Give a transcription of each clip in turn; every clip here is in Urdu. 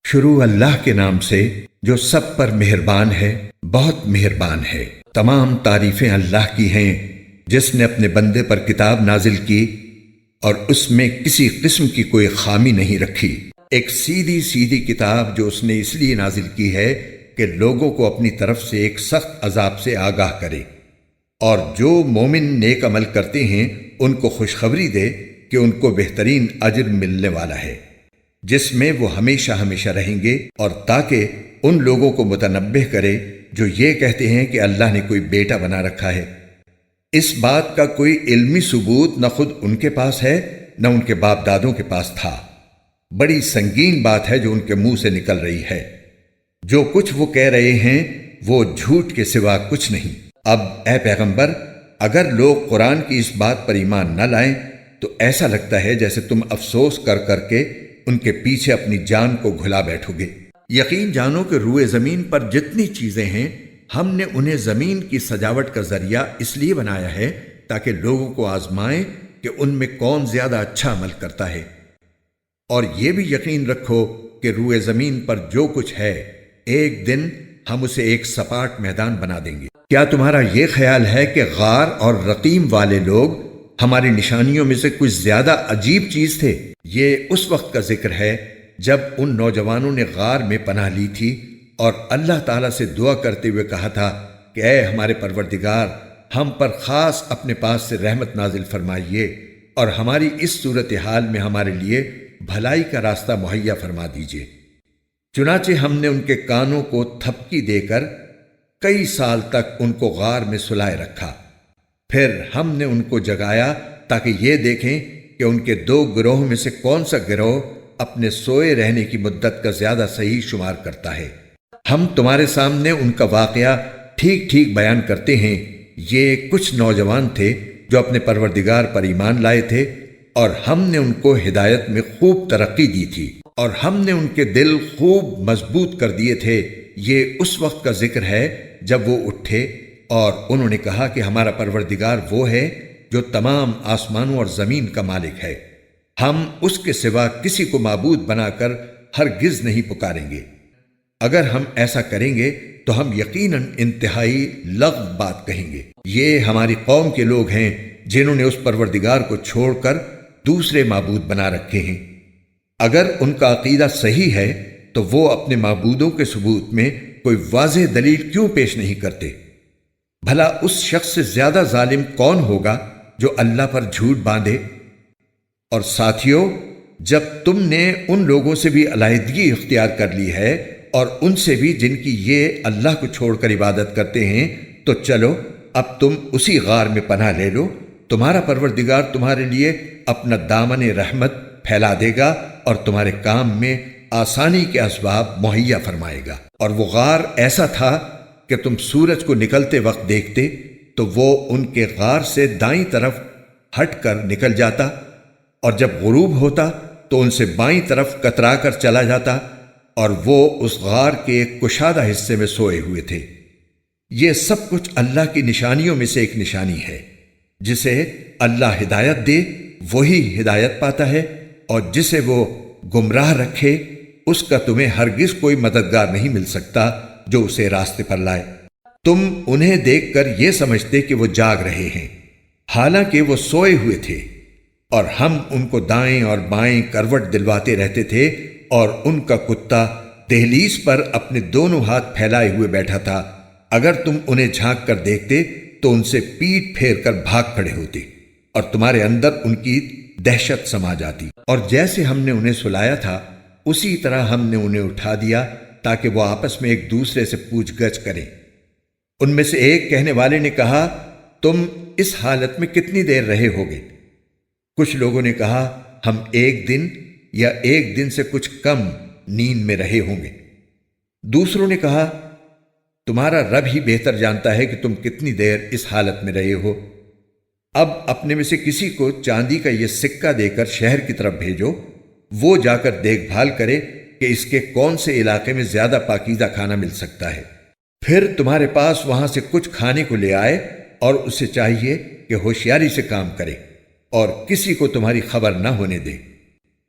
شروع اللہ کے نام سے جو سب پر مہربان ہے، بہت مہربان ہے۔ تمام تعریفیں اللہ کی ہیں جس نے اپنے بندے پر کتاب نازل کی اور اس میں کسی قسم کی کوئی خامی نہیں رکھی۔ ایک سیدھی سیدھی کتاب جو اس نے اس لیے نازل کی ہے کہ لوگوں کو اپنی طرف سے ایک سخت عذاب سے آگاہ کرے، اور جو مومن نیک عمل کرتے ہیں ان کو خوشخبری دے کہ ان کو بہترین اجر ملنے والا ہے جس میں وہ ہمیشہ ہمیشہ رہیں گے، اور تاکہ ان لوگوں کو متنبہ کرے جو یہ کہتے ہیں کہ اللہ نے کوئی بیٹا بنا رکھا ہے۔ اس بات کا کوئی علمی ثبوت نہ خود ان کے پاس ہے نہ ان کے باپ دادوں کے پاس تھا۔ بڑی سنگین بات ہے جو ان کے منہ سے نکل رہی ہے۔ جو کچھ وہ کہہ رہے ہیں وہ جھوٹ کے سوا کچھ نہیں۔ اب اے پیغمبر، اگر لوگ قرآن کی اس بات پر ایمان نہ لائیں تو ایسا لگتا ہے جیسے تم افسوس کر کر کے ان کے پیچھے اپنی جان کو گھلا بیٹھو گے۔ یقین جانو کہ روئے زمین پر جتنی چیزیں ہیں ہم نے انہیں زمین کی سجاوٹ کا ذریعہ اس لیے بنایا ہے تاکہ لوگوں کو آزمائیں کہ ان میں کون زیادہ اچھا عمل کرتا ہے۔ اور یہ بھی یقین رکھو کہ روئے زمین پر جو کچھ ہے ایک دن ہم اسے ایک سپاٹ میدان بنا دیں گے۔ کیا تمہارا یہ خیال ہے کہ غار اور رقیم والے لوگ ہماری نشانیوں میں سے کچھ زیادہ عجیب چیز تھے؟ یہ اس وقت کا ذکر ہے جب ان نوجوانوں نے غار میں پناہ لی تھی اور اللہ تعالیٰ سے دعا کرتے ہوئے کہا تھا کہ اے ہمارے پروردگار، ہم پر خاص اپنے پاس سے رحمت نازل فرمائیے اور ہماری اس صورتحال میں ہمارے لیے بھلائی کا راستہ مہیا فرما دیجیے۔ چنانچہ ہم نے ان کے کانوں کو تھپکی دے کر کئی سال تک ان کو غار میں سلائے رکھا، پھر ہم نے ان کو جگایا تاکہ یہ دیکھیں کہ ان کے دو گروہ میں سے کون سا گروہ اپنے سوئے رہنے کی مدت کا زیادہ صحیح شمار کرتا ہے۔ ہم تمہارے سامنے ان کا واقعہ ٹھیک ٹھیک بیان کرتے ہیں۔ یہ کچھ نوجوان تھے جو اپنے پروردگار پر ایمان لائے تھے اور ہم نے ان کو ہدایت میں خوب ترقی دی تھی اور ہم نے ان کے دل خوب مضبوط کر دیے تھے۔ یہ اس وقت کا ذکر ہے جب وہ اٹھے اور انہوں نے کہا کہ ہمارا پروردگار وہ ہے جو تمام آسمانوں اور زمین کا مالک ہے، ہم اس کے سوا کسی کو معبود بنا کر ہرگز نہیں پکاریں گے۔ اگر ہم ایسا کریں گے تو ہم یقیناً انتہائی لغو بات کہیں گے۔ یہ ہماری قوم کے لوگ ہیں جنہوں نے اس پروردگار کو چھوڑ کر دوسرے معبود بنا رکھے ہیں۔ اگر ان کا عقیدہ صحیح ہے تو وہ اپنے معبودوں کے ثبوت میں کوئی واضح دلیل کیوں پیش نہیں کرتے؟ بھلا اس شخص سے زیادہ ظالم کون ہوگا جو اللہ پر جھوٹ باندھے؟ اور ساتھیو، جب تم نے ان لوگوں سے بھی علیحدگی اختیار کر لی ہے اور ان سے بھی جن کی یہ اللہ کو چھوڑ کر عبادت کرتے ہیں، تو چلو اب تم اسی غار میں پناہ لے لو۔ تمہارا پروردگار تمہارے لیے اپنا دامن رحمت پھیلا دے گا اور تمہارے کام میں آسانی کے اسباب مہیا فرمائے گا۔ اور وہ غار ایسا تھا کہ تم سورج کو نکلتے وقت دیکھتے تو وہ ان کے غار سے دائیں طرف ہٹ کر نکل جاتا، اور جب غروب ہوتا تو ان سے بائیں طرف کترا کر چلا جاتا، اور وہ اس غار کے ایک کشادہ حصے میں سوئے ہوئے تھے۔ یہ سب کچھ اللہ کی نشانیوں میں سے ایک نشانی ہے۔ جسے اللہ ہدایت دے وہی ہدایت پاتا ہے، اور جسے وہ گمراہ رکھے اس کا تمہیں ہرگز کوئی مددگار نہیں مل سکتا جو اسے راستے پر لائے۔ تم انہیں دیکھ کر یہ سمجھتے کہ وہ جاگ رہے ہیں، حالانکہ وہ سوئے ہوئے تھے، اور ہم ان کو دائیں اور بائیں کروٹ دلواتے رہتے تھے، اور ان کا کتا دہلیز پر اپنے دونوں ہاتھ پھیلائے ہوئے بیٹھا تھا۔ اگر تم انہیں جھانک کر دیکھتے تو ان سے پیٹ پھیر کر بھاگ کھڑے ہوتے، اور تمہارے اندر ان کی دہشت سما جاتی۔ اور جیسے ہم نے انہیں سلایا تھا اسی طرح ہم نے انہیں اٹھا دیا تاکہ وہ آپس میں ایک دوسرے سے پوچھ گچھ کریں۔ ان میں سے ایک کہنے والے نے کہا، تم اس حالت میں کتنی دیر رہے ہوگے؟ کچھ لوگوں نے کہا، ہم ایک دن یا ایک دن سے کچھ کم نیند میں رہے ہوں گے۔ دوسروں نے کہا، تمہارا رب ہی بہتر جانتا ہے کہ تم کتنی دیر اس حالت میں رہے ہو۔ اب اپنے میں سے کسی کو چاندی کا یہ سکہ دے کر شہر کی طرف بھیجو، وہ جا کر دیکھ بھال کرے کہ اس کے کون سے علاقے میں زیادہ پاکیزہ کھانا مل سکتا ہے، پھر تمہارے پاس وہاں سے کچھ کھانے کو لے آئے، اور اسے چاہیے کہ ہوشیاری سے کام کرے اور کسی کو تمہاری خبر نہ ہونے دے۔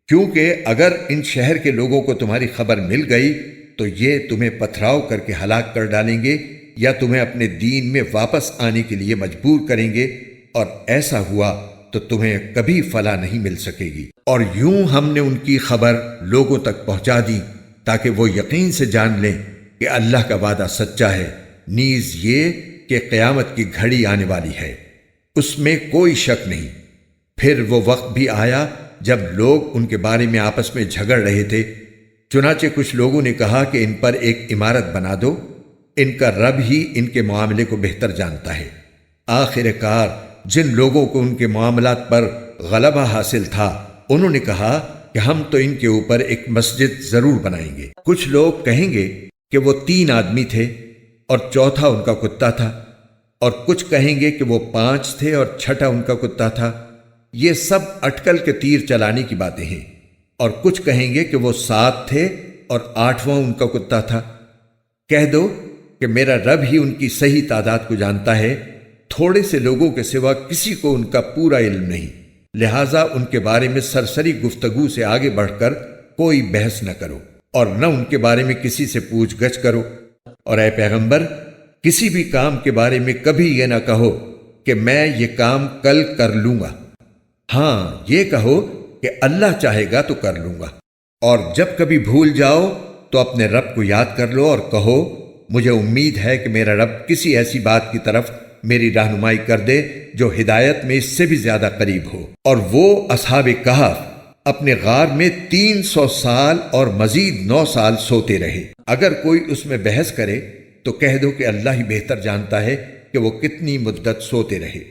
کیونکہ اگر ان شہر کے لوگوں کو تمہاری خبر مل گئی تو یہ تمہیں پتھراؤ کر کے ہلاک کر ڈالیں گے یا تمہیں اپنے دین میں واپس آنے کے لیے مجبور کریں گے، اور ایسا ہوا تو تمہیں کبھی فلاح نہیں مل سکے گی۔ اور یوں ہم نے ان کی خبر لوگوں تک پہنچا دی تاکہ وہ یقین سے جان لیں کہ اللہ کا وعدہ سچا ہے، نیز یہ کہ قیامت کی گھڑی آنے والی ہے، اس میں کوئی شک نہیں۔ پھر وہ وقت بھی آیا جب لوگ ان کے بارے میں آپس میں جھگڑ رہے تھے، چنانچہ کچھ لوگوں نے کہا کہ ان پر ایک عمارت بنا دو، ان کا رب ہی ان کے معاملے کو بہتر جانتا ہے۔ آخر کار جن لوگوں کو ان کے معاملات پر غلبہ حاصل تھا انہوں نے کہا کہ ہم تو ان کے اوپر ایک مسجد ضرور بنائیں گے۔ کچھ لوگ کہیں گے کہ وہ 3 آدمی تھے اور چوتھا ان کا کتا تھا، اور کچھ کہیں گے کہ وہ 5 تھے اور چھٹا ان کا کتا تھا۔ یہ سب اٹکل کے تیر چلانے کی باتیں ہیں۔ اور کچھ کہیں گے کہ وہ 7 تھے اور 8واں ان کا کتا تھا۔ کہہ دو کہ میرا رب ہی ان کی صحیح تعداد کو جانتا ہے، تھوڑے سے لوگوں کے سوا کسی کو ان کا پورا علم نہیں، لہٰذا ان کے بارے میں سرسری گفتگو سے آگے بڑھ کر کوئی بحث نہ کرو اور نہ ان کے بارے میں کسی سے پوچھ گچھ کرو۔ اور اے پیغمبر، کسی بھی کام کے بارے میں کبھی یہ نہ کہو کہ میں یہ کام کل کر لوں گا، ہاں یہ کہو کہ اللہ چاہے گا تو کر لوں گا۔ اور جب کبھی بھول جاؤ تو اپنے رب کو یاد کر لو اور کہو مجھے امید ہے کہ میرا رب کسی ایسی بات کی طرف میری رہنمائی کر دے جو ہدایت میں اس سے بھی زیادہ قریب ہو۔ اور وہ اصحاب کہف اپنے غار میں 300 سال اور مزید 9 سال سوتے رہے۔ اگر کوئی اس میں بحث کرے تو کہہ دو کہ اللہ ہی بہتر جانتا ہے کہ وہ کتنی مدت سوتے رہے۔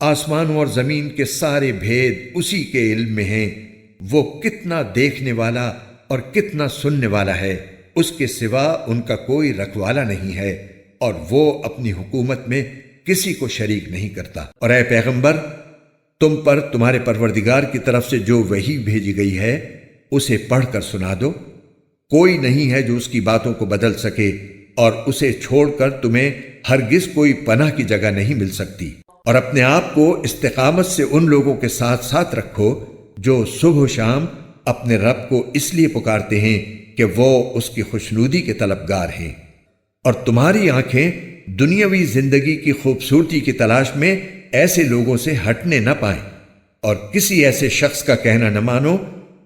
آسمانوں اور زمین کے سارے بھید اسی کے علم میں ہیں، وہ کتنا دیکھنے والا اور کتنا سننے والا ہے، اس کے سوا ان کا کوئی رکھوالا نہیں ہے، اور وہ اپنی حکومت میں کسی کو شریک نہیں کرتا۔ اور اے پیغمبر، تم پر تمہارے پروردگار کی طرف سے جو وحی بھیجی گئی ہے اسے پڑھ کر سنا دو، کوئی نہیں ہے جو اس کی باتوں کو بدل سکے، اور اسے چھوڑ کر تمہیں ہرگز کوئی پناہ کی جگہ نہیں مل سکتی۔ اور اپنے آپ کو استقامت سے ان لوگوں کے ساتھ ساتھ رکھو جو صبح و شام اپنے رب کو اس لیے پکارتے ہیں کہ وہ اس کی خوشنودی کے طلبگار ہیں۔ اور تمہاری آنکھیں دنیاوی زندگی کی خوبصورتی کی تلاش میں ایسے لوگوں سے ہٹنے نہ پائیں، اور کسی ایسے شخص کا کہنا نہ مانو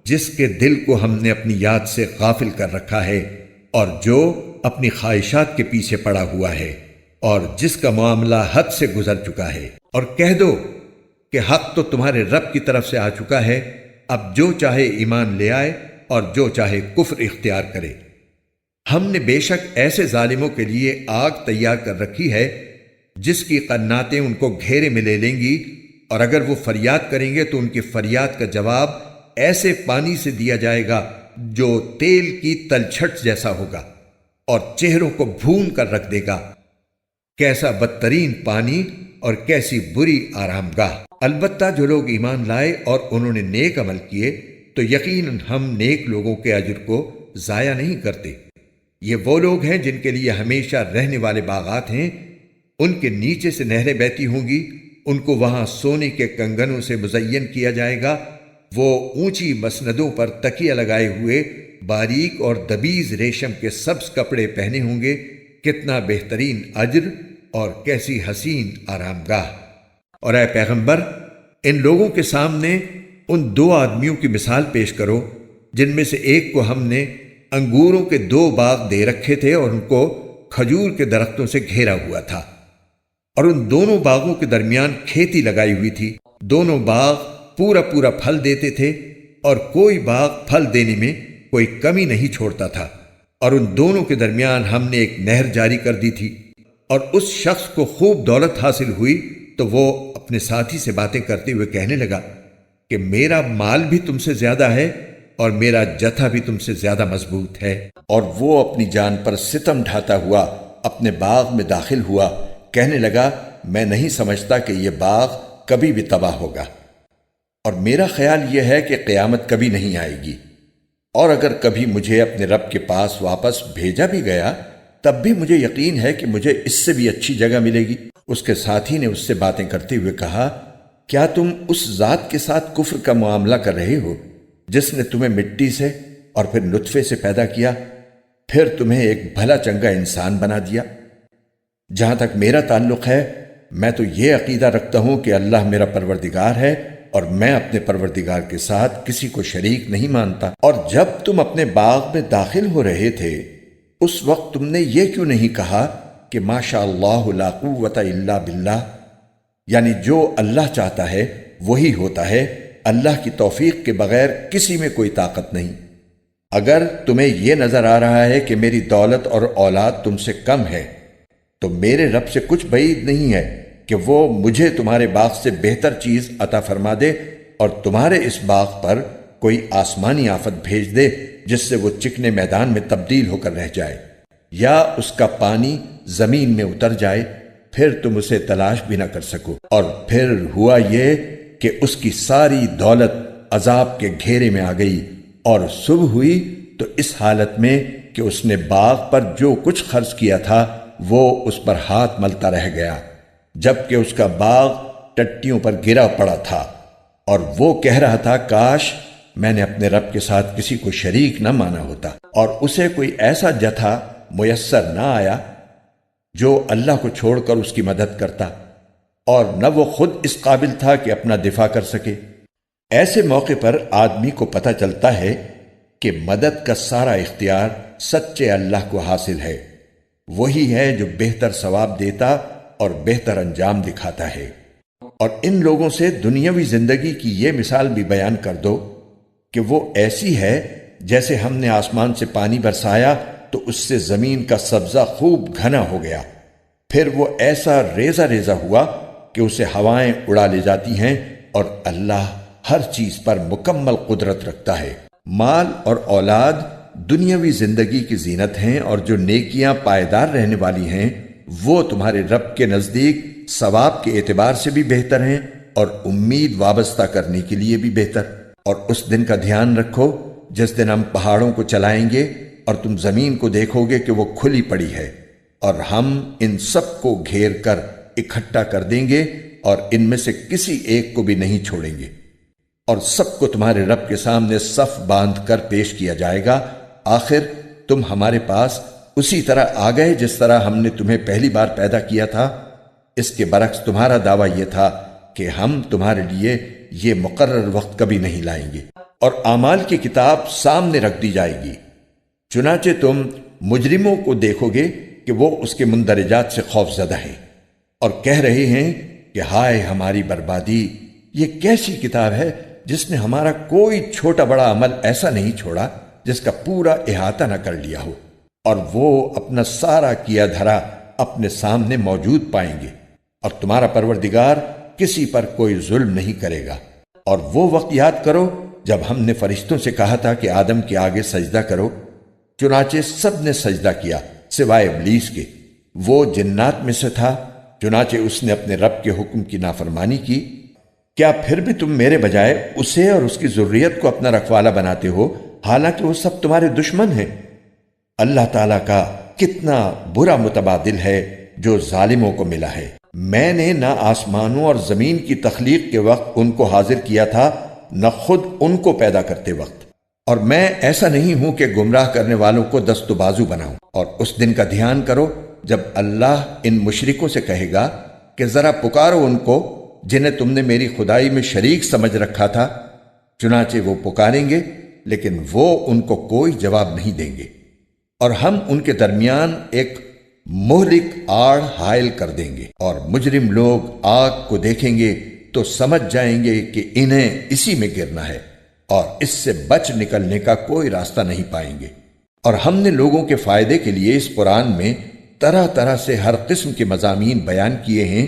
جس کے دل کو ہم نے اپنی یاد سے غافل کر رکھا ہے، اور جو اپنی خواہشات کے پیچھے پڑا ہوا ہے، اور جس کا معاملہ حد سے گزر چکا ہے۔ اور کہہ دو کہ حق تو تمہارے رب کی طرف سے آ چکا ہے، اب جو چاہے ایمان لے آئے اور جو چاہے کفر اختیار کرے۔ ہم نے بے شک ایسے ظالموں کے لیے آگ تیار کر رکھی ہے جس کی قناتیں ان کو گھیرے میں لے لیں گی، اور اگر وہ فریاد کریں گے تو ان کی فریاد کا جواب ایسے پانی سے دیا جائے گا جو تیل کی تلچھٹ جیسا ہوگا اور چہروں کو بھون کر رکھ دے گا۔ کیسا بدترین پانی اور کیسی بری آرام گاہ۔ البتہ جو لوگ ایمان لائے اور انہوں نے نیک عمل کیے تو یقیناً ہم نیک لوگوں کے اجر کو ضائع نہیں کرتے۔ یہ وہ لوگ ہیں جن کے لیے ہمیشہ رہنے والے باغات ہیں، ان کے نیچے سے نہریں بہتی ہوں گی، ان کو وہاں سونے کے کنگنوں سے مزین کیا جائے گا، وہ اونچی مسندوں پر تکیہ لگائے ہوئے باریک اور دبیز ریشم کے سبز کپڑے پہنے ہوں گے، کتنا بہترین اجر اور کیسی حسین آرام گاہ۔ اور اے پیغمبر، ان لوگوں کے سامنے ان 2 آدمیوں کی مثال پیش کرو جن میں سے ایک کو ہم نے انگوروں کے 2 باغ دے رکھے تھے اور ان کو کھجور کے درختوں سے گھیرا ہوا تھا، اور ان دونوں باغوں کے درمیان کھیتی لگائی ہوئی تھی۔ دونوں باغ پورا پورا پھل دیتے تھے اور کوئی باغ پھل دینے میں کوئی کمی نہیں چھوڑتا تھا، اور ان دونوں کے درمیان ہم نے ایک نہر جاری کر دی تھی۔ اور اس شخص کو خوب دولت حاصل ہوئی تو وہ اپنے ساتھی سے باتیں کرتے ہوئے کہنے لگا کہ میرا مال بھی تم سے زیادہ ہے اور میرا جتھا بھی تم سے زیادہ مضبوط ہے۔ اور وہ اپنی جان پر ستم ڈھاتا ہوا اپنے باغ میں داخل ہوا، کہنے لگا میں نہیں سمجھتا کہ یہ باغ کبھی بھی تباہ ہوگا، اور میرا خیال یہ ہے کہ قیامت کبھی نہیں آئے گی، اور اگر کبھی مجھے اپنے رب کے پاس واپس بھیجا بھی گیا تب بھی مجھے یقین ہے کہ مجھے اس سے بھی اچھی جگہ ملے گی۔ اس کے ساتھی نے اس سے باتیں کرتے ہوئے کہا کیا تم اس ذات کے ساتھ کفر کا معاملہ کر رہے ہو جس نے تمہیں مٹی سے اور پھر نطفے سے پیدا کیا، پھر تمہیں ایک بھلا چنگا انسان بنا دیا۔ جہاں تک میرا تعلق ہے، میں تو یہ عقیدہ رکھتا ہوں کہ اللہ میرا پروردگار ہے اور میں اپنے پروردگار کے ساتھ کسی کو شریک نہیں مانتا۔ اور جب تم اپنے باغ میں داخل ہو رہے تھے، اس وقت تم نے یہ کیوں نہیں کہا کہ ماشاء اللہ لا قوت الا باللہ، یعنی جو اللہ چاہتا ہے وہی ہوتا ہے، اللہ کی توفیق کے بغیر کسی میں کوئی طاقت نہیں۔ اگر تمہیں یہ نظر آ رہا ہے کہ میری دولت اور اولاد تم سے کم ہے، تو میرے رب سے کچھ بعید نہیں ہے کہ وہ مجھے تمہارے باغ سے بہتر چیز عطا فرما دے اور تمہارے اس باغ پر کوئی آسمانی آفت بھیج دے جس سے وہ چکنے میدان میں تبدیل ہو کر رہ جائے، یا اس کا پانی زمین میں اتر جائے، پھر تم اسے تلاش بھی نہ کر سکو۔ اور پھر ہوا یہ کہ اس کی ساری دولت عذاب کے گھیرے میں آ گئی، اور صبح ہوئی تو اس حالت میں کہ اس نے باغ پر جو کچھ خرچ کیا تھا وہ اس پر ہاتھ ملتا رہ گیا، جبکہ اس کا باغ ٹٹیوں پر گرا پڑا تھا، اور وہ کہہ رہا تھا کاش میں نے اپنے رب کے ساتھ کسی کو شریک نہ مانا ہوتا۔ اور اسے کوئی ایسا جتھا میسر نہ آیا جو اللہ کو چھوڑ کر اس کی مدد کرتا، اور نہ وہ خود اس قابل تھا کہ اپنا دفاع کر سکے۔ ایسے موقع پر آدمی کو پتہ چلتا ہے کہ مدد کا سارا اختیار سچے اللہ کو حاصل ہے، وہی ہے جو بہتر ثواب دیتا اور بہتر انجام دکھاتا ہے۔ اور ان لوگوں سے دنیاوی زندگی کی یہ مثال بھی بیان کر دو کہ وہ ایسی ہے جیسے ہم نے آسمان سے پانی برسایا تو اس سے زمین کا سبزہ خوب گھنا ہو گیا، پھر وہ ایسا ریزہ ریزہ ہوا کہ اسے ہوائیں اڑا لے جاتی ہیں، اور اللہ ہر چیز پر مکمل قدرت رکھتا ہے۔ مال اور اولاد دنیاوی زندگی کی زینت ہیں، اور جو نیکیاں پائیدار رہنے والی ہیں وہ تمہارے رب کے نزدیک ثواب کے اعتبار سے بھی بہتر ہیں اور امید وابستہ کرنے کے لیے بھی بہتر۔ اور اس دن کا دھیان رکھو جس دن ہم پہاڑوں کو چلائیں گے اور تم زمین کو دیکھو گے کہ وہ کھلی پڑی ہے، اور ہم ان سب کو گھیر کر اکٹھا کر دیں گے اور ان میں سے کسی ایک کو بھی نہیں چھوڑیں گے، اور سب کو تمہارے رب کے سامنے صف باندھ کر پیش کیا جائے گا۔ آخر تم ہمارے پاس اسی طرح آ گئے جس طرح ہم نے تمہیں پہلی بار پیدا کیا تھا۔ اس کے برعکس تمہارا دعویٰ یہ تھا کہ ہم تمہارے لیے یہ مقرر وقت کبھی نہیں لائیں گے، اور اعمال کی کتاب سامنے رکھ دی جائے گی، چنانچہ تم مجرموں کو دیکھو گے کہ وہ اس کے مندرجات سے خوف زدہ ہیں اور کہہ رہے ہیں کہ ہائے ہماری بربادی، یہ کیسی کتاب ہے جس نے ہمارا کوئی چھوٹا بڑا عمل ایسا نہیں چھوڑا جس کا پورا احاطہ نہ کر لیا ہو، اور وہ اپنا سارا کیا دھرا اپنے سامنے موجود پائیں گے، اور تمہارا پروردگار کسی پر کوئی ظلم نہیں کرے گا۔ اور وہ وقت یاد کرو جب ہم نے فرشتوں سے کہا تھا کہ آدم کے آگے سجدہ کرو، چنانچہ سب نے سجدہ کیا سوائے ابلیس کے، وہ جنات میں سے تھا، چنانچہ اس نے اپنے رب کے حکم کی نافرمانی کی۔ کیا پھر بھی تم میرے بجائے اسے اور اس کی ذریت کو اپنا رکھوالا بناتے ہو، حالانکہ وہ سب تمہارے دشمن ہیں؟ اللہ تعالیٰ کا کتنا برا متبادل ہے جو ظالموں کو ملا ہے۔ میں نے نہ آسمانوں اور زمین کی تخلیق کے وقت ان کو حاضر کیا تھا، نہ خود ان کو پیدا کرتے وقت، اور میں ایسا نہیں ہوں کہ گمراہ کرنے والوں کو دست و بازو بناؤں۔ اور اس دن کا دھیان کرو جب اللہ ان مشرکوں سے کہے گا کہ ذرا پکارو ان کو جنہیں تم نے میری خدائی میں شریک سمجھ رکھا تھا، چنانچہ وہ پکاریں گے لیکن وہ ان کو کوئی جواب نہیں دیں گے، اور ہم ان کے درمیان ایک مہلک آڑ حائل کر دیں گے، اور مجرم لوگ آگ کو دیکھیں گے تو سمجھ جائیں گے کہ انہیں اسی میں گرنا ہے، اور اس سے بچ نکلنے کا کوئی راستہ نہیں پائیں گے۔ اور ہم نے لوگوں کے فائدے کے لیے اس قرآن میں طرح طرح سے ہر قسم کے مضامین بیان کیے ہیں،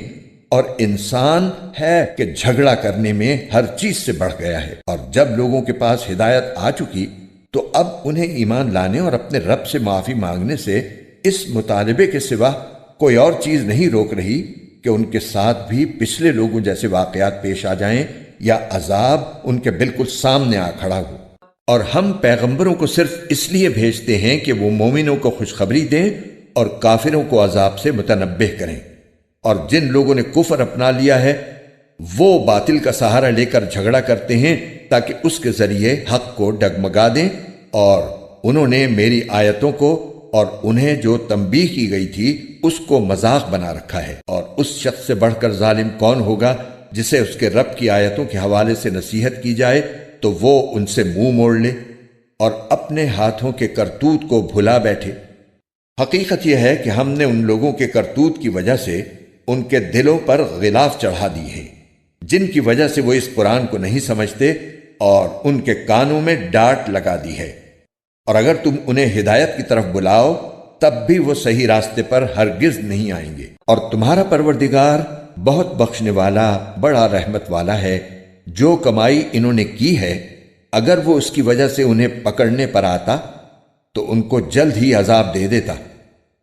اور انسان ہے کہ جھگڑا کرنے میں ہر چیز سے بڑھ گیا ہے۔ اور جب لوگوں کے پاس ہدایت آ چکی تو اب انہیں ایمان لانے اور اپنے رب سے معافی مانگنے سے اس مطالبے کے سوا کوئی اور چیز نہیں روک رہی کہ ان کے ساتھ بھی پچھلے لوگوں جیسے واقعات پیش آ جائیں یا عذاب ان کے بالکل سامنے آ کھڑا ہو۔ اور ہم پیغمبروں کو صرف اس لیے بھیجتے ہیں کہ وہ مومنوں کو خوشخبری دیں اور کافروں کو عذاب سے متنبہ کریں۔ اور جن لوگوں نے کفر اپنا لیا ہے وہ باطل کا سہارا لے کر جھگڑا کرتے ہیں تاکہ اس کے ذریعے حق کو ڈگمگا دیں، اور انہوں نے میری آیتوں کو اور انہیں جو تنبیہ کی گئی تھی اس کو مذاق بنا رکھا ہے۔ اور اس شخص سے بڑھ کر ظالم کون ہوگا جسے اس کے رب کی آیتوں کے حوالے سے نصیحت کی جائے تو وہ ان سے منہ موڑ لے اور اپنے ہاتھوں کے کرتوت کو بھلا بیٹھے۔ حقیقت یہ ہے کہ ہم نے ان لوگوں کے کرتوت کی وجہ سے ان کے دلوں پر غلاف چڑھا دی ہے، جن کی وجہ سے وہ اس قرآن کو نہیں سمجھتے، اور ان کے کانوں میں ڈانٹ لگا دی ہے۔ اور اگر تم انہیں ہدایت کی طرف بلاؤ تب بھی وہ صحیح راستے پر ہرگز نہیں آئیں گے۔ اور تمہارا پروردگار بہت بخشنے والا، بڑا رحمت والا ہے۔ جو کمائی انہوں نے کی ہے، اگر وہ اس کی وجہ سے انہیں پکڑنے پر آتا تو ان کو جلد ہی عذاب دے دیتا،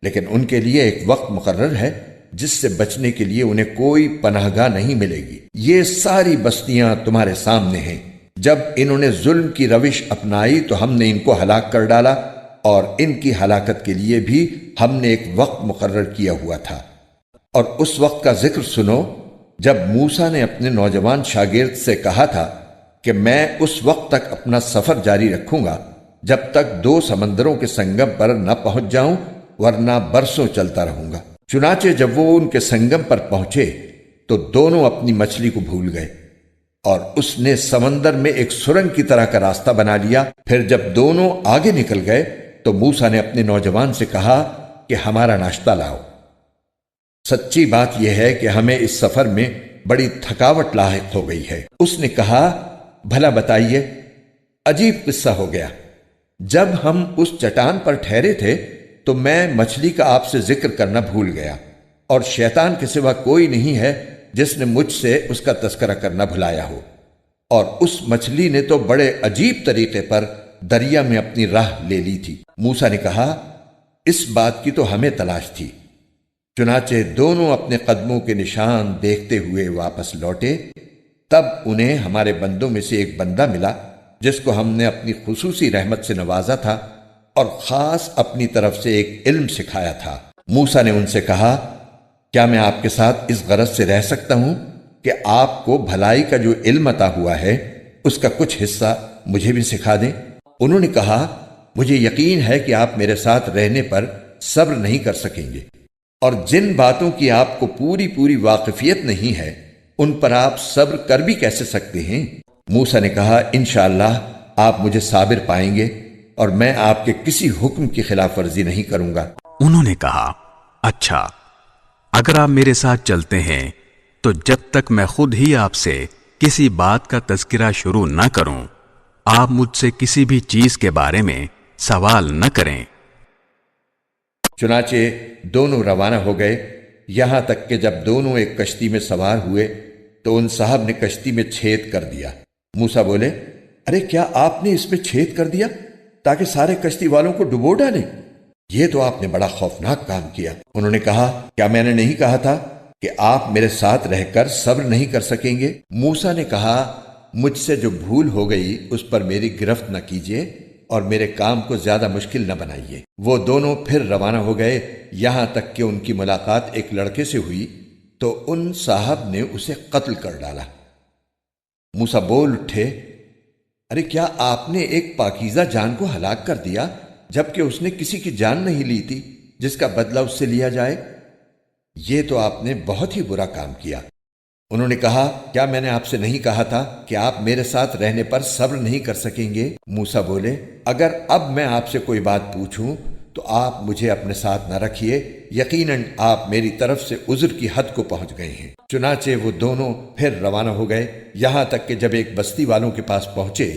لیکن ان کے لیے ایک وقت مقرر ہے جس سے بچنے کے لیے انہیں کوئی پناہ گاہ نہیں ملے گی۔ یہ ساری بستیاں تمہارے سامنے ہیں۔ جب انہوں نے ظلم کی روش اپنائی تو ہم نے ان کو ہلاک کر ڈالا، اور ان کی ہلاکت کے لیے بھی ہم نے ایک وقت مقرر کیا ہوا تھا۔ اور اس وقت کا ذکر سنو جب موسیٰ نے اپنے نوجوان شاگرد سے کہا تھا کہ میں اس وقت تک اپنا سفر جاری رکھوں گا جب تک 2 سمندروں کے سنگم پر نہ پہنچ جاؤں، ورنہ برسوں چلتا رہوں گا۔ چنانچہ جب وہ ان کے سنگم پر پہنچے تو دونوں اپنی مچھلی کو بھول گئے، اور اس نے سمندر میں ایک سرنگ کی طرح کا راستہ بنا لیا۔ پھر جب دونوں آگے نکل گئے تو موسیٰ نے اپنے نوجوان سے کہا کہ ہمارا ناشتہ لاؤ۔ سچی بات یہ ہے کہ ہمیں اس سفر میں بڑی تھکاوٹ لاحق ہو گئی ہے۔ اس نے کہا، بھلا بتائیے۔ عجیب قصہ ہو گیا۔ جب ہم اس چٹان پر ٹھہرے تھے تو میں مچھلی کا آپ سے ذکر کرنا بھول گیا، اور شیطان کے سوا کوئی نہیں ہے جس نے مجھ سے اس کا تذکرہ کرنا بھلایا ہو، اور اس مچھلی نے تو بڑے عجیب طریقے پر دریا میں اپنی راہ لے لی تھی۔ موسیٰ نے کہا، اس بات کی تو ہمیں تلاش تھی۔ چنانچہ دونوں اپنے قدموں کے نشان دیکھتے ہوئے واپس لوٹے۔ تب انہیں ہمارے بندوں میں سے ایک بندہ ملا جس کو ہم نے اپنی خصوصی رحمت سے نوازا تھا اور خاص اپنی طرف سے ایک علم سکھایا تھا۔ موسیٰ نے ان سے کہا، کیا میں آپ کے ساتھ اس غرض سے رہ سکتا ہوں کہ آپ کو بھلائی کا جو علم عطا ہوا ہے اس کا کچھ حصہ مجھے بھی سکھا دیں؟ انہوں نے کہا، مجھے یقین ہے کہ آپ میرے ساتھ رہنے پر صبر نہیں کر سکیں گے، اور جن باتوں کی آپ کو پوری واقفیت نہیں ہے ان پر آپ صبر کر بھی کیسے سکتے ہیں؟ موسیٰ نے کہا، انشاءاللہ آپ مجھے صابر پائیں گے، اور میں آپ کے کسی حکم کی خلاف ورزی نہیں کروں گا۔ انہوں نے کہا، اچھا، اگر آپ میرے ساتھ چلتے ہیں تو جب تک میں خود ہی آپ سے کسی بات کا تذکرہ شروع نہ کروں آپ مجھ سے کسی بھی چیز کے بارے میں سوال نہ کریں۔ چنانچہ دونوں روانہ ہو گئے، یہاں تک کہ جب دونوں ایک کشتی میں سوار ہوئے تو ان صاحب نے کشتی میں چھید کر دیا۔ موسیٰ بولے، ارے کیا آپ نے اس میں چھید کر دیا تاکہ سارے کشتی والوں کو ڈبو ڈالیں؟ یہ تو آپ نے بڑا خوفناک کام کیا۔ انہوں نے کہا، کیا میں نے نہیں کہا تھا کہ آپ میرے ساتھ رہ کر صبر نہیں کر سکیں گے؟ موسیٰ نے کہا، مجھ سے جو بھول ہو گئی اس پر میری گرفت نہ کیجیے اور میرے کام کو زیادہ مشکل نہ بنائیے۔ وہ دونوں پھر روانہ ہو گئے، یہاں تک کہ ان کی ملاقات ایک لڑکے سے ہوئی تو ان صاحب نے اسے قتل کر ڈالا۔ موسیٰ بول اٹھے، ارے کیا آپ نے ایک پاکیزہ جان کو ہلاک کر دیا جبکہ اس نے کسی کی جان نہیں لی تھی جس کا بدلہ اس سے لیا جائے؟ یہ تو آپ نے بہت ہی برا کام کیا۔ انہوں نے کہا، کیا میں نے آپ سے نہیں کہا تھا کہ آپ میرے ساتھ رہنے پر صبر نہیں کر سکیں گے؟ موسیٰ بولے، اگر اب میں آپ سے کوئی بات پوچھوں تو آپ مجھے اپنے ساتھ نہ رکھیے، یقیناً آپ میری طرف سے عذر کی حد کو پہنچ گئے ہیں۔ چنانچہ وہ دونوں پھر روانہ ہو گئے، یہاں تک کہ جب ایک بستی والوں کے پاس پہنچے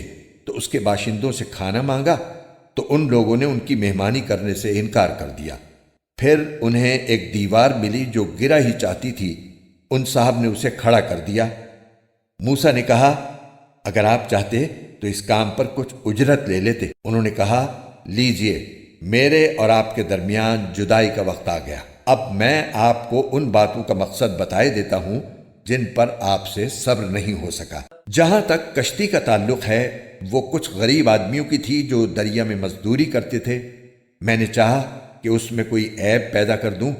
تو اس کے باشندوں سے کھانا مانگا تو ان لوگوں نے ان کی مہمانی کرنے سے انکار کر دیا۔ پھر انہیں ایک دیوار ملی جو گرا ہی چاہتی تھی، ان صاحب نے اسے کھڑا کر دیا۔ موسیٰ نے کہا، اگر آپ چاہتے تو اس کام پر کچھ اجرت لے لیتے۔ انہوں نے کہا، لیجئے، میرے اور آپ کے درمیان جدائی کا وقت آ گیا۔ اب میں آپ کو ان باتوں کا مقصد بتائے دیتا ہوں جن پر آپ سے صبر نہیں ہو سکا۔ جہاں تک کشتی کا تعلق ہے، وہ کچھ غریب آدمیوں کی تھی جو دریا میں مزدوری کرتے تھے۔ میں نے چاہا کہ اس میں کوئی عیب پیدا کر دوں،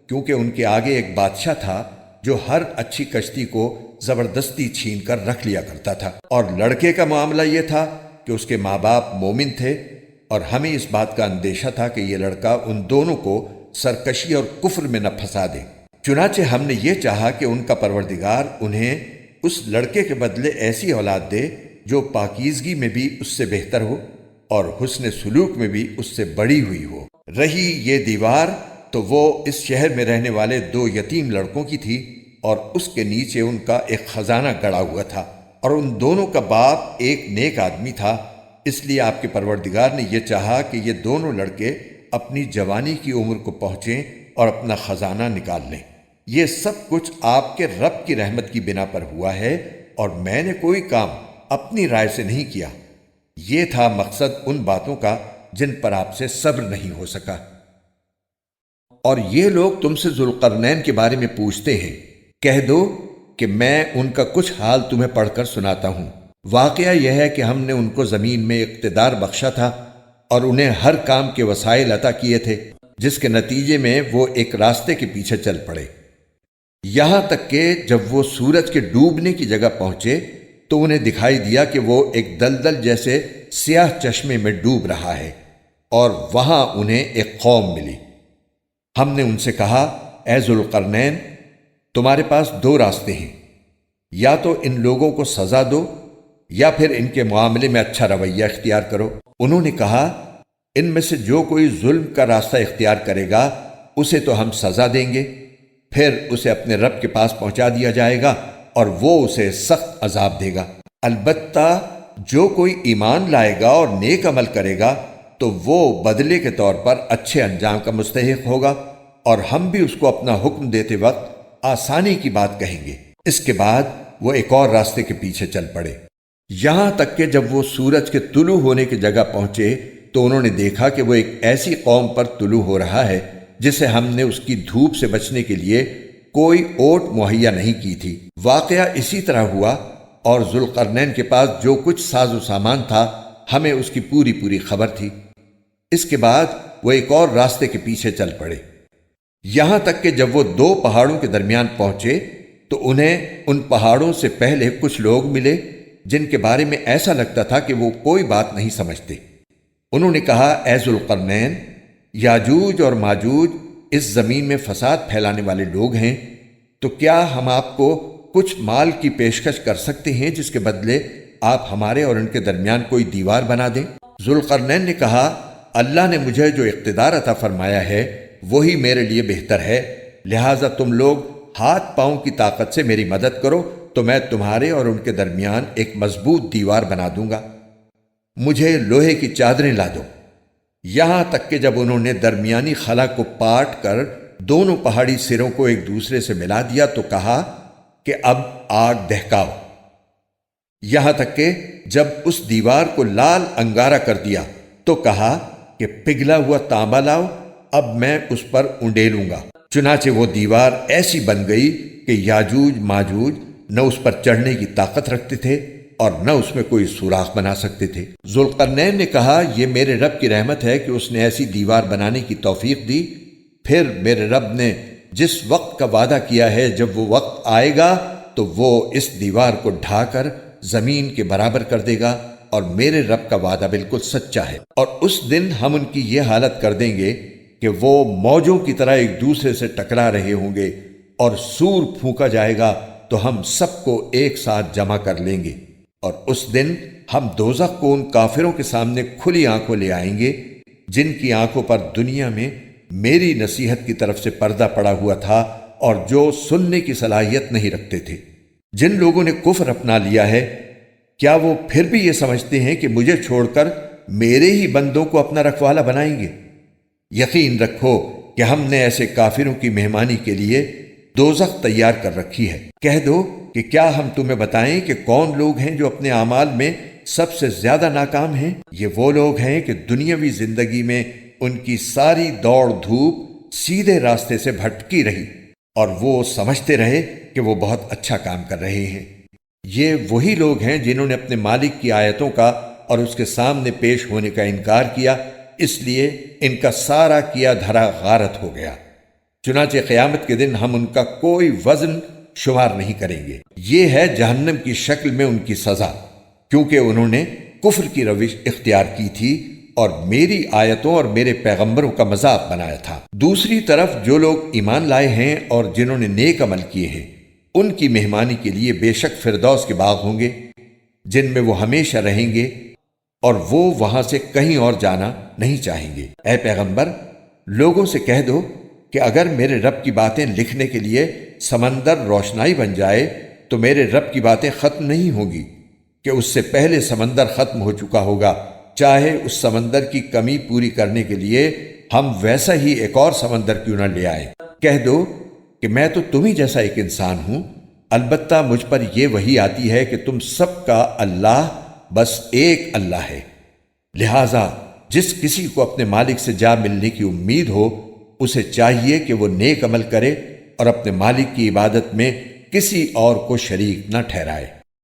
کیونکہ ان کے آگے ایک بادشاہ تھا جو ہر اچھی کشتی کو زبردستی چھین کر رکھ لیا کرتا تھا، اور لڑکے کا معاملہ یہ تھا کہ اس کے ماں باپ مومن تھے، اور ہمیں اس بات کا اندیشہ تھا کہ یہ لڑکا ان دونوں کو سرکشی اور کفر میں نہ پھنسا دے۔ چنانچہ ہم نے یہ چاہا کہ ان کا پروردگار انہیں اس لڑکے کے بدلے ایسی اولاد دے جو پاکیزگی میں بھی اس سے بہتر ہو اور حسن سلوک میں بھی اس سے بڑی ہوئی ہو۔ رہی یہ دیوار تو وہ اس شہر میں رہنے والے 2 یتیم لڑکوں کی تھی، اور اس کے نیچے ان کا ایک خزانہ گڑا ہوا تھا، اور ان دونوں کا باپ ایک نیک آدمی تھا۔ اس لیے آپ کے پروردگار نے یہ چاہا کہ یہ دونوں لڑکے اپنی جوانی کی عمر کو پہنچیں اور اپنا خزانہ نکال لیں۔ یہ سب کچھ آپ کے رب کی رحمت کی بنا پر ہوا ہے، اور میں نے کوئی کام اپنی رائے سے نہیں کیا۔ یہ تھا مقصد ان باتوں کا جن پر آپ سے صبر نہیں ہو سکا۔ اور یہ لوگ تم سے ذوالقرنین کے بارے میں پوچھتے ہیں، کہہ دو کہ میں ان کا کچھ حال تمہیں پڑھ کر سناتا ہوں۔ واقعہ یہ ہے کہ ہم نے ان کو زمین میں اقتدار بخشا تھا اور انہیں ہر کام کے وسائل عطا کیے تھے، جس کے نتیجے میں وہ ایک راستے کے پیچھے چل پڑے، یہاں تک کہ جب وہ سورج کے ڈوبنے کی جگہ پہنچے تو انہیں دکھائی دیا کہ وہ ایک دلدل جیسے سیاہ چشمے میں ڈوب رہا ہے، اور وہاں انہیں ایک قوم ملی۔ ہم نے ان سے کہا، اے ذوالقرنین، تمہارے پاس 2 راستے ہیں، یا تو ان لوگوں کو سزا دو یا پھر ان کے معاملے میں اچھا رویہ اختیار کرو۔ انہوں نے کہا، ان میں سے جو کوئی ظلم کا راستہ اختیار کرے گا اسے تو ہم سزا دیں گے، پھر اسے اپنے رب کے پاس پہنچا دیا جائے گا اور وہ اسے سخت عذاب دے گا۔ البتہ جو کوئی ایمان لائے گا اور نیک عمل کرے گا تو وہ بدلے کے طور پر اچھے انجام کا مستحق ہوگا، اور ہم بھی اس کو اپنا حکم دیتے وقت آسانی کی بات کہیں گے۔ اس کے بعد وہ ایک اور راستے کے پیچھے چل پڑے، یہاں تک کہ جب وہ سورج کے طلوع ہونے کی جگہ پہنچے تو انہوں نے دیکھا کہ وہ ایک ایسی قوم پر طلوع ہو رہا ہے جسے ہم نے اس کی دھوپ سے بچنے کے لیے کوئی اوٹ مہیا نہیں کی تھی۔ واقعہ اسی طرح ہوا، اور ذوالقرنین کے پاس جو کچھ ساز و سامان تھا ہمیں اس کی پوری خبر تھی۔ اس کے بعد وہ ایک اور راستے کے پیچھے چل پڑے، یہاں تک کہ جب وہ 2 پہاڑوں کے درمیان پہنچے تو انہیں ان پہاڑوں سے پہلے کچھ لوگ ملے جن کے بارے میں ایسا لگتا تھا کہ وہ کوئی بات نہیں سمجھتے۔ انہوں نے کہا، اے ذوالقرنین، یاجوج اور ماجوج اس زمین میں فساد پھیلانے والے لوگ ہیں، تو کیا ہم آپ کو کچھ مال کی پیشکش کر سکتے ہیں جس کے بدلے آپ ہمارے اور ان کے درمیان کوئی دیوار بنا دیں؟ ذوالقرنین نے کہا، اللہ نے مجھے جو اقتدار عطا فرمایا ہے وہی میرے لیے بہتر ہے، لہٰذا تم لوگ ہاتھ پاؤں کی طاقت سے میری مدد کرو تو میں تمہارے اور ان کے درمیان ایک مضبوط دیوار بنا دوں گا۔ مجھے لوہے کی چادریں لا دو۔ یہاں تک کہ جب انہوں نے درمیانی خلا کو پاٹ کر دونوں پہاڑی سروں کو ایک دوسرے سے ملا دیا تو کہا کہ اب آگ دہکاؤ، یہاں تک کہ جب اس دیوار کو لال انگارہ کر دیا تو کہا کہ پگھلا ہوا تانبا لاؤ، اب میں اس پر اونڈیلوں گا۔ چنانچہ وہ دیوار ایسی بن گئی کہ یاجوج ماجوج نہ اس پر چڑھنے کی طاقت رکھتے تھے اور نہ اس میں کوئی سوراخ بنا سکتے تھے۔ ذوالقرنین نے کہا، یہ میرے رب کی رحمت ہے کہ اس نے ایسی دیوار بنانے کی توفیق دی، پھر میرے رب نے جس وقت کا وعدہ کیا ہے جب وہ وقت آئے گا تو وہ اس دیوار کو ڈھا کر زمین کے برابر کر دے گا، اور میرے رب کا وعدہ بالکل سچا ہے۔ اور اس دن ہم ان کی یہ حالت کر دیں گے کہ وہ موجوں کی طرح ایک دوسرے سے ٹکرا رہے ہوں گے، اور سور پھونکا جائے گا تو ہم سب کو ایک ساتھ جمع کر لیں گے، اور اس دن ہم دوزخ کو ان کافروں کے سامنے کھلی آنکھوں لے آئیں گے جن کی آنکھوں پر دنیا میں میری نصیحت کی طرف سے پردہ پڑا ہوا تھا اور جو سننے کی صلاحیت نہیں رکھتے تھے۔ جن لوگوں نے کفر اپنا لیا ہے، کیا وہ پھر بھی یہ سمجھتے ہیں کہ مجھے چھوڑ کر میرے ہی بندوں کو اپنا رکھوالا بنائیں گے؟ یقین رکھو کہ ہم نے ایسے کافروں کی مہمانی کے لیے دوزخ تیار کر رکھی ہے۔ کہہ دو کہ کیا ہم تمہیں بتائیں کہ کون لوگ ہیں جو اپنے اعمال میں سب سے زیادہ ناکام ہیں؟ یہ وہ لوگ ہیں کہ دنیاوی زندگی میں ان کی ساری دوڑ دھوپ سیدھے راستے سے بھٹکی رہی اور وہ سمجھتے رہے کہ وہ بہت اچھا کام کر رہے ہیں۔ یہ وہی لوگ ہیں جنہوں نے اپنے مالک کی آیتوں کا اور اس کے سامنے پیش ہونے کا انکار کیا، اس لیے ان کا سارا کیا دھرا غارت ہو گیا۔ چنانچہ قیامت کے دن ہم ان کا کوئی وزن شمار نہیں کریں گے۔ یہ ہے جہنم کی شکل میں ان کی سزا، کیونکہ انہوں نے کفر کی روش اختیار کی تھی اور میری آیتوں اور میرے پیغمبروں کا مذاق بنایا تھا۔ دوسری طرف جو لوگ ایمان لائے ہیں اور جنہوں نے نیک عمل کیے ہیں، ان کی مہمانی کے لیے بے شک فردوس کے باغ ہوں گے جن میں وہ ہمیشہ رہیں گے، اور وہ وہاں سے کہیں اور جانا نہیں چاہیں گے۔ اے پیغمبر، لوگوں سے کہہ دو کہ اگر میرے رب کی باتیں لکھنے کے لیے سمندر روشنائی بن جائے تو میرے رب کی باتیں ختم نہیں ہوں گی کہ اس سے پہلے سمندر ختم ہو چکا ہوگا، چاہے اس سمندر کی کمی پوری کرنے کے لیے ہم ویسا ہی ایک اور سمندر کیوں نہ لے آئیں۔ کہہ دو کہ میں تو تم ہی جیسا ایک انسان ہوں، البتہ مجھ پر یہ وحی آتی ہے کہ تم سب کا اللہ بس ایک اللہ ہے، لہٰذا جس کسی کو اپنے مالک سے جا ملنے کی امید ہو اسے چاہیے کہ وہ نیک عمل کرے اور اپنے مالک کی عبادت میں کسی اور کو شریک نہ ٹھہرائے۔